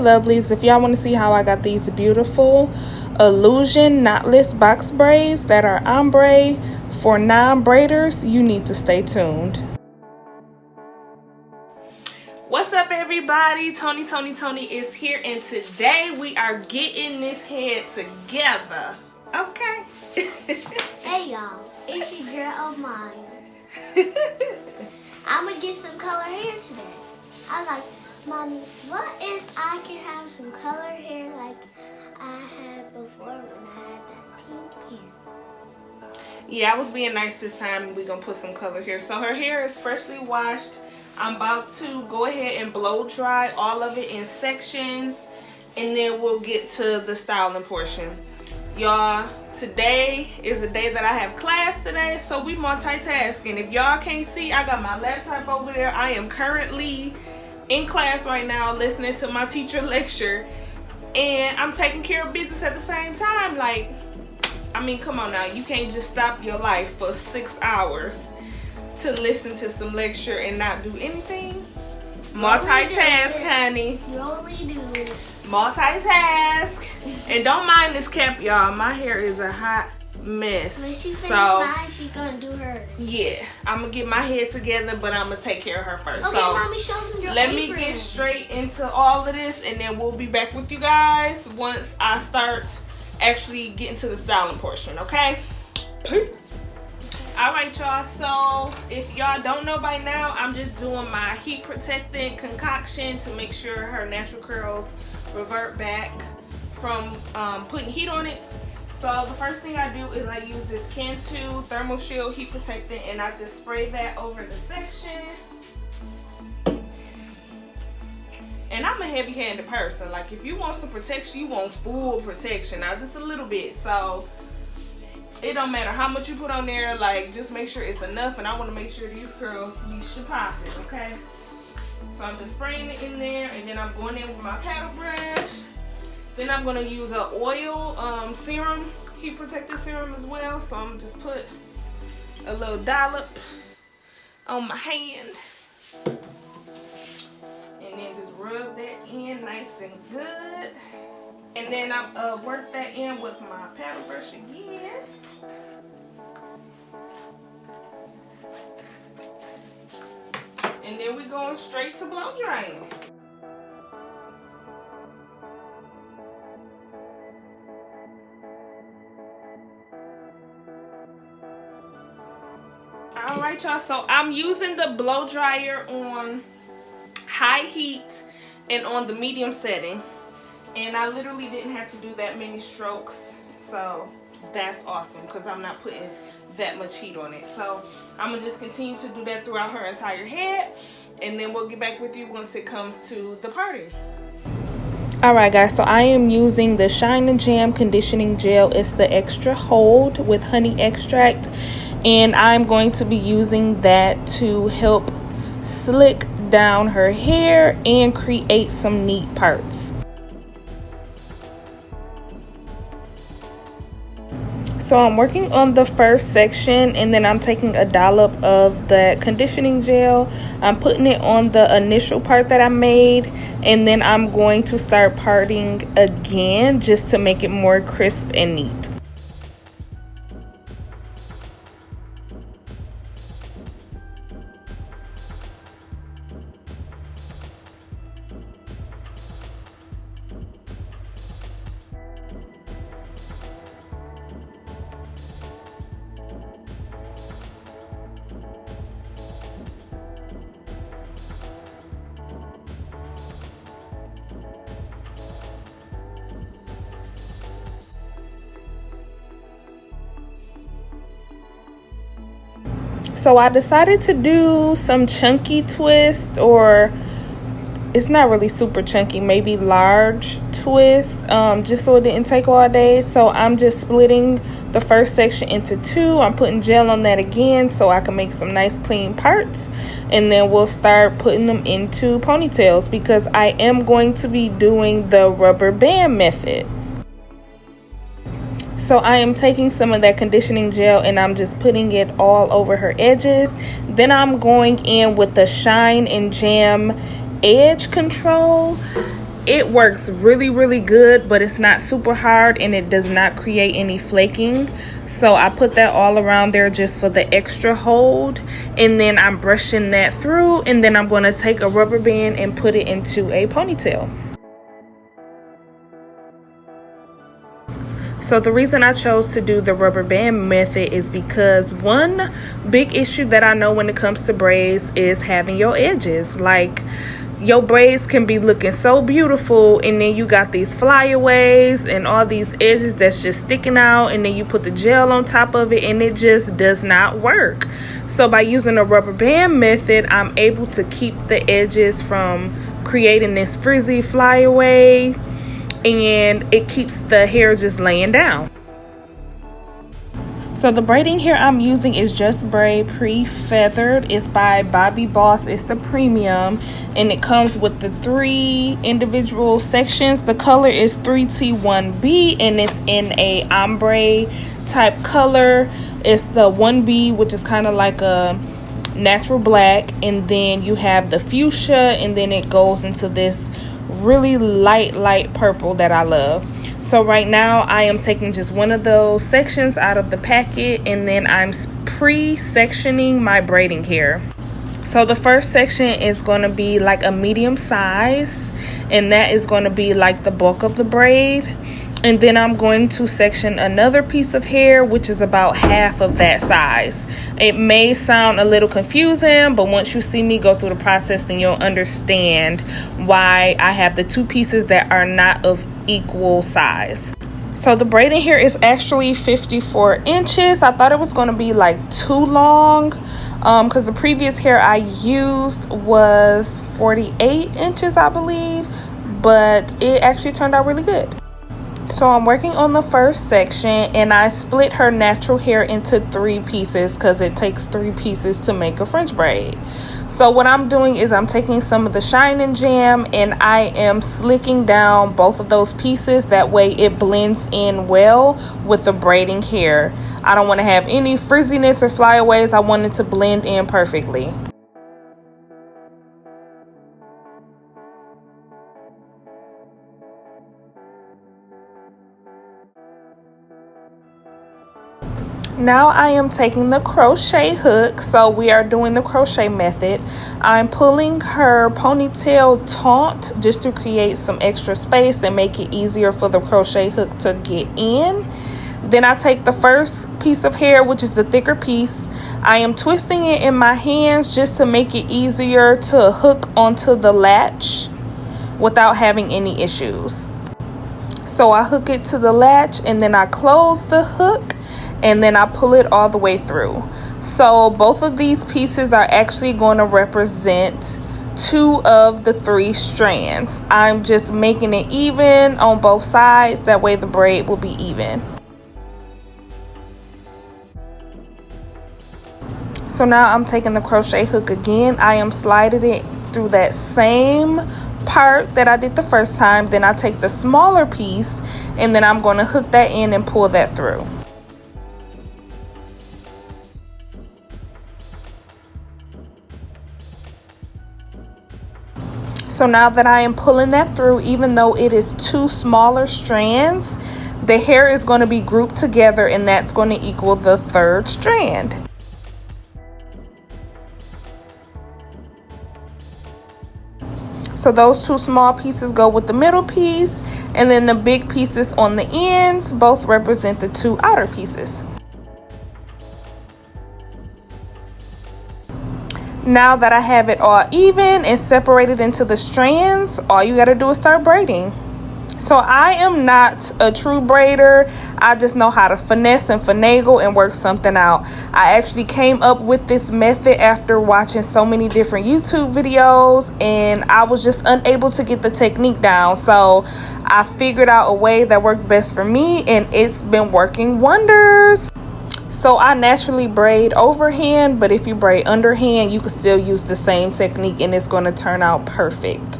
lovelies, if y'all want to see how I got these beautiful illusion knotless box braids that are ombre for non-braiders, you need to stay tuned. What's up, everybody? Toni is here, and today we are getting this head together. Okay. Hey y'all, it's your girl Maya. I'm gonna get some color hair today. I like, Mommy, what if I can have some color hair like I had before when I had that pink hair? Yeah, I was being nice this time. We're gonna put some color here. So her hair is freshly washed. I'm about to go ahead and blow dry all of it in sections, and then we'll get to the styling portion. Y'all, today is a day that I have class today, so we multitasking. If y'all can't see, I got my laptop over there. I am currently in class right now listening to my teacher lecture, and I'm taking care of business at the same time. Like, I mean, come on now, you can't just stop your life for 6 hours to listen to some lecture and not do anything. Multitask, honey. Rolly do. Multitask. And don't mind this cap, y'all. My hair is a hot mess. When she finishes mine, she's gonna do hers. Yeah, I'm gonna get my head together, but I'm gonna take care of her first. Okay, so Mommy, show them your let apron. me get straight into all of this, and then we'll be back with you guys once I start actually getting to the styling portion. Okay? Peace. Alright, y'all, so if y'all don't know by now, I'm just doing my heat protectant concoction to make sure her natural curls revert back from putting heat on it. So the first thing I do is I use this Cantu Thermal Shield heat protectant, and I just spray that over the section. And I'm a heavy-handed person. Like, if you want some protection, you want full protection, not just a little bit. So it don't matter how much you put on there, like, just make sure it's enough. And I want to make sure these curls be popping, okay? So I'm just spraying it in there, and then I'm going in with my paddle brush. Then I'm going to use a oil serum, heat protectant serum as well. So I'm just put a little dollop on my hand. And then just rub that in nice and good. And then I work that in with my paddle brush again. And then we're going straight to blow drying. Alright, y'all, so I'm using the blow dryer on high heat and on the medium setting. And I literally didn't have to do that many strokes, so that's awesome because I'm not putting that much heat on it. So I'm gonna just continue to do that throughout her entire head, and then we'll get back with you once it comes to the parting. Alright, guys, so I am using the Shine and Jam conditioning gel. It's the extra hold with honey extract, and I'm going to be using that to help slick down her hair and create some neat parts. So I'm working on the first section, and then I'm taking a dollop of that conditioning gel. I'm putting it on the initial part that I made, and then I'm going to start parting again just to make it more crisp and neat. So I decided to do some chunky twist, or it's not really super chunky, maybe large twist, just so it didn't take all day. So I'm just splitting the first section into two. I'm putting gel on that again so I can make some nice clean parts, and then we'll start putting them into ponytails because I am going to be doing the rubber band method. So I am taking some of that conditioning gel and I'm just putting it all over her edges. Then I'm going in with the Shine and Jam edge control, It works really good, but it's not super hard and it does not create any flaking. So I put that all around there just for the extra hold, and then I'm brushing that through, and then I'm going to take a rubber band and put it into a ponytail. So the reason I chose to do the rubber band method is because one big issue that I know when it comes to braids is having your edges. Like, your braids can be looking so beautiful, and then you got these flyaways and all these edges that's just sticking out, and then you put the gel on top of it and it just does not work. So by using a rubber band method, I'm able to keep the edges from creating this frizzy flyaway, and it keeps the hair just laying down. So the braiding hair I'm using is Just Braid Pre-Feathered. It's by Bobby Boss. It's the premium, and it comes with the 3 individual sections. The color is 3T1B, and it's in a ombre type color. It's the 1B, which is kind of like a natural black, and then you have the fuchsia, and then it goes into this really light purple that I love. So right now I am taking just one of those sections out of the packet, and then I'm pre-sectioning my braiding hair. So the first section is going to be like a medium size, and that is going to be like the bulk of the braid. And then I'm going to section another piece of hair, which is about half of that size. It may sound a little confusing, but once you see me go through the process, then you'll understand why I have the 2 pieces that are not of equal size. So the braiding hair is actually 54 inches. I thought it was going to be like too long because the previous hair I used was 48 inches, I believe, but it actually turned out really good. So I'm working on the first section, and I split her natural hair into 3 pieces because it takes 3 pieces to make a French braid. So what I'm doing is I'm taking some of the Shining Jam, and I am slicking down both of those pieces. That way it blends in well with the braiding hair. I don't want to have any frizziness or flyaways. I want it to blend in perfectly. Now I am taking the crochet hook. So we are doing the crochet method. I'm pulling her ponytail taut just to create some extra space and make it easier for the crochet hook to get in. Then I take the first piece of hair, which is the thicker piece. I am twisting it in my hands just to make it easier to hook onto the latch without having any issues. So I hook it to the latch, and then I close the hook, and then I pull it all the way through. So both of these pieces are actually going to represent 2 of the 3 strands. I'm just making it even on both sides. That way the braid will be even. So now I'm taking the crochet hook again. I am sliding it through that same part that I did the first time. Then I take the smaller piece, and then I'm going to hook that in and pull that through. So now that I am pulling that through, even though it is 2 smaller strands, the hair is going to be grouped together, and that's going to equal the 3rd strand. So those 2 small pieces go with the middle piece, and then the big pieces on the ends both represent the 2 outer pieces. Now that I have it all even and separated into the strands, all you got to do is start braiding. So I am not a true braider. I just know how to finesse and finagle and work something out. I actually came up with this method after watching so many different YouTube videos, and I was just unable to get the technique down. So I figured out a way that worked best for me, and it's been working wonders. So I naturally braid overhand, but if you braid underhand, you can still use the same technique, and it's going to turn out perfect.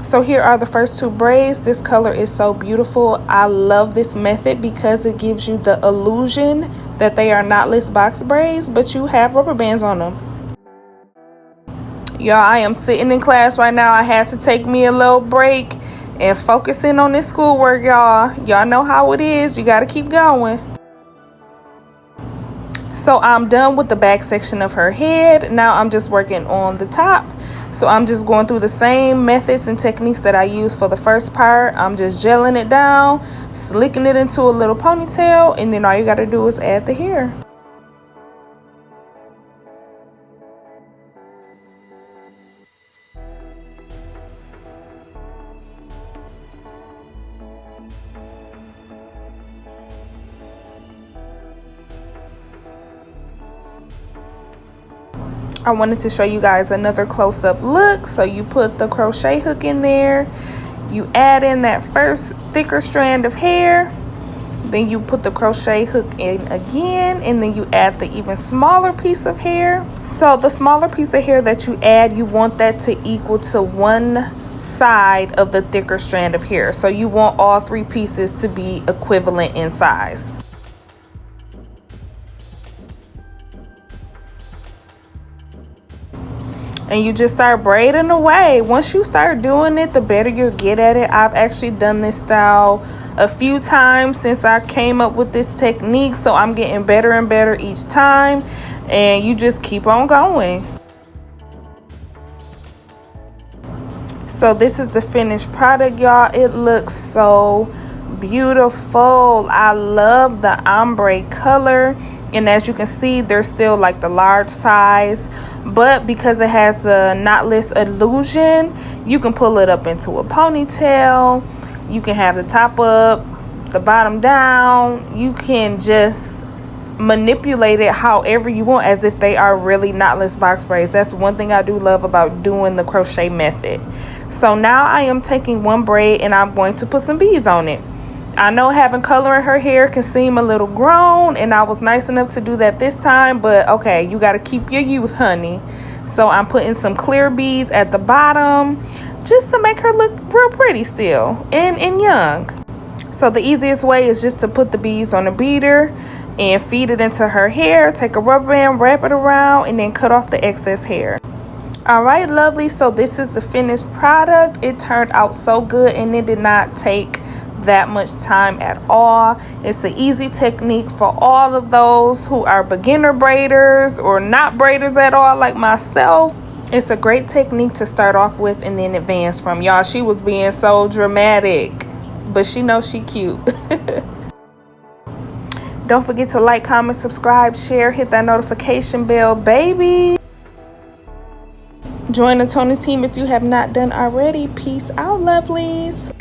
So here are the first 2 braids. This color is so beautiful. I love this method because it gives you the illusion that they are knotless box braids, but you have rubber bands on them. Y'all, I am sitting in class right now. I had to take me a little break and focus in on this schoolwork, y'all. Y'all know how it is. You got to keep going. So I'm done with the back section of her head. Now I'm just working on the top. So I'm just going through the same methods and techniques that I used for the first part. I'm just gelling it down, slicking it into a little ponytail, and then all you got to do is add the hair. I wanted to show you guys another close-up look. So you put the crochet hook in there, you add in that first thicker strand of hair, then you put the crochet hook in again, and then you add the even smaller piece of hair. So the smaller piece of hair that you add, you want that to equal to one side of the thicker strand of hair. So you want all three pieces to be equivalent in size. And you just start braiding away. Once you start doing it, the better you'll get at it. I've actually done this style a few times since I came up with this technique, so I'm getting better and better each time, and you just keep on going. So this is the finished product, y'all. It looks so beautiful. I love the ombre color, and as you can see, there's still like the large size, but because it has the knotless illusion, you can pull it up into a ponytail. You can have the top up, the bottom down. You can just manipulate it however you want, as if they are really knotless box braids. That's one thing I do love about doing the crochet method. So now I am taking one braid and I'm going to put some beads on it. I know having color in her hair can seem a little grown, and I was nice enough to do that this time, but okay, you got to keep your youth, honey. So I'm putting some clear beads at the bottom just to make her look real pretty still and young. So the easiest way is just to put the beads on a beater and feed it into her hair. Take a rubber band, wrap it around, and then cut off the excess hair. All right, lovely. So this is the finished product. It turned out so good, and it did not take that much time at all. It's an easy technique for all of those who are beginner braiders or not braiders at all like myself. It's a great technique to start off with and then advance from. Y'all, she was being so dramatic, but she knows she cute. Don't forget to like, comment, subscribe, share, hit that notification bell, baby. Join the Toni team if you have not done already. Peace out, lovelies.